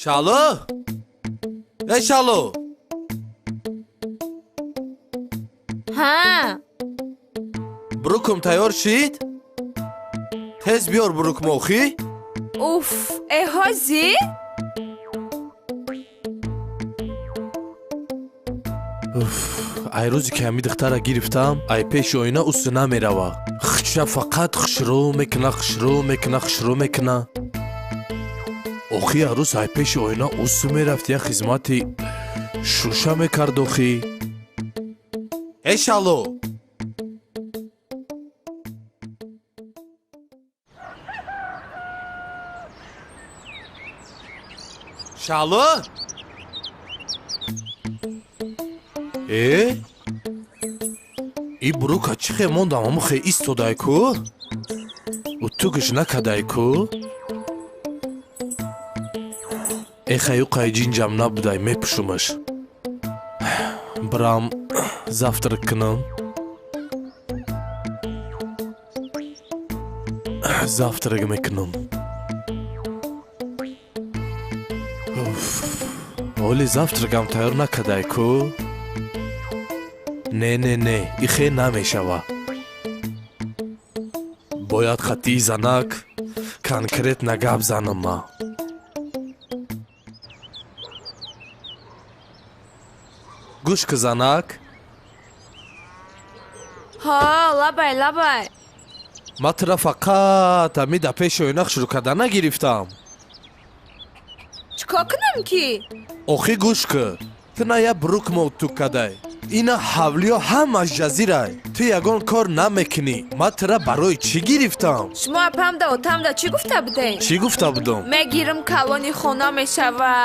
شالو ای شالو ها بروکم تیار شید تز بیار بروک موخی اوف ای هازی ай рӯзе ки ҳамид духтара гирифтам ай пеши оина усу намерава хча фақат хушрӯ мекуна охи арӯз ай пеши оина усу мерафт я хизмати шуша мекард охи эй шало шало и бурука чӣ хе мондам ҳамун хе истодай ку утугиш накадай ку хаю қай ҷинҷам набудай мепушумаш бирам завтрак кунам завтрак мекунам оли завтракам тайёр накадай ку не ихе намешава бояд хатии занак конкретна гап занам ма гӯш ки занак ها лабай ма тура фақат ҳамида пеши оина хушрӯ карда нагирифтам чикор кунам ки охи гӯш ки ту на я бурук моту кадай ина ҳавлиё ҳамаш ҷазирай ту ягон кор намекунӣ ма тура барои чӣ гирифтам шумо апамда отамда чӣ гуфта будем чӣ гуфта будам мегирим калони хона мешава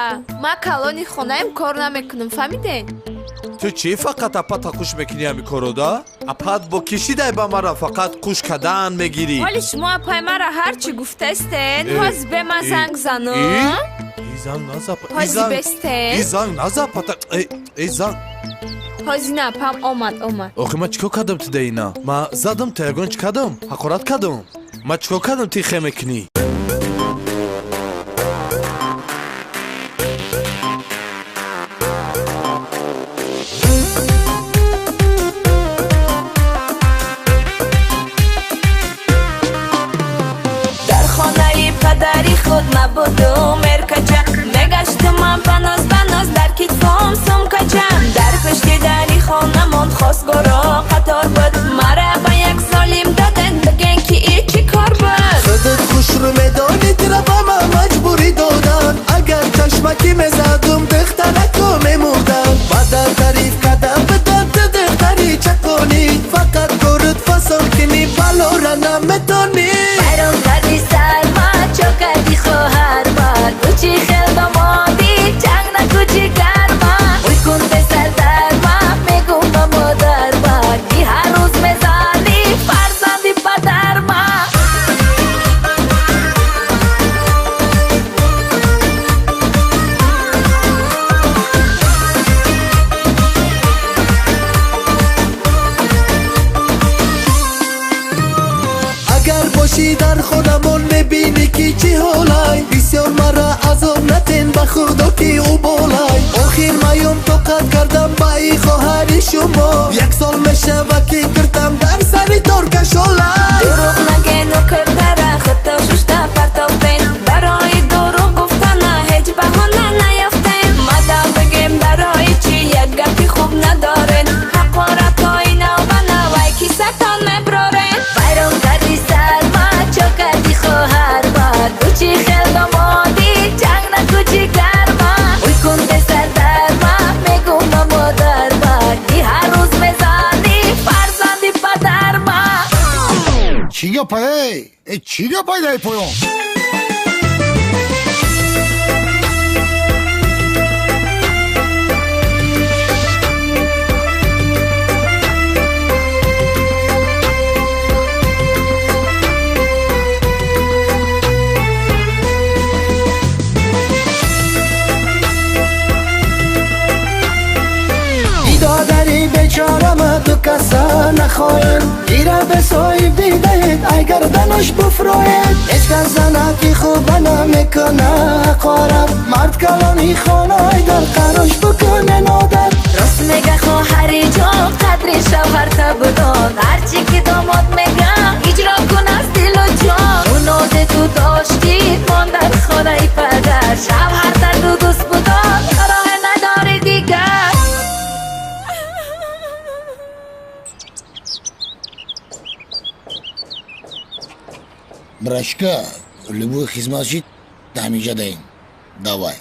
ма калони хонаем кор намекунам фаҳмидем ту чӣ фақат апата қуш мекунӣ ҳами коруда апат бо кишидай ба мара фақат қуш кадан мегирӣ вале шумо апай мара ҳарчӣ гуфтастен ҳоз бе ма занг зану ҳози бестен занг назапата занг ҳозина апам омад охи ма чикор кардам ту даина ма задам ту ягон чӣ кардам ҳақорат кардам ма чикор кардам ту хе мекунӣ дар хонаи падари худ набудум меркача мегаштум ман баноз дар китфом сумкача дар пешти дари хона монд хосгоро қатор буд мара ба як солим доден биген ки и чӣ кор буд خودت خوش رو میدانی طرفم مجبوری دادن اگر چشمکی میزدم دخترکو میمردم بدن تعریف کردم بدن تو دختری چکانی فقط گرد فصل کنی بلو را نمیتونی байрон карди сарма чо карди хоҳар ман кучи хел домоди чанг накучи гарма уй кун песар дарма мегум ба модар ман ки ҳар рӯз мезани фарзанди падар ман اگر باشی در خودمون میبینی که چی حالای بسیار مرا عذاب نتین به خدا که او بالای آخر میوم توقت کردم با ای خواهر شما یک سال میشه و که کردم در سری ترکشالای دروغ نگن و کردara худто шушта партофтен барои дурӯғ гуфтана ҳеҷ баҳона наёфтем мадам бигем барои чӣ як гапи хуб надорен ҳақоратҳои навбанавай кисатон меброрен байрон карди сарма чо карди хоҳар ман кучи хел домоди чанг накучи гарма уй кун песар дарма мегум ба модар ман ки ҳар рӯз мезани фарзанди падар ман Чига пай, чига пай дай поём. دادری بیچارم تو کسا نخواهیم گیره به صاحب دیدهید اگر دنش بفروید هیچ کس زنکی خوب نمیکنه نقارم مرد کلانی خانه در قراش بکنه نادر راست میگه خواهری جان قدر شوهر تبدان هرچی که داماد میگه اجرا کن از دل و جان اونو تو داشتی من در خانه پدر شوهر در دو دوست بودان راه نداره دیگر براشка любой хизматчи дамижа даем давай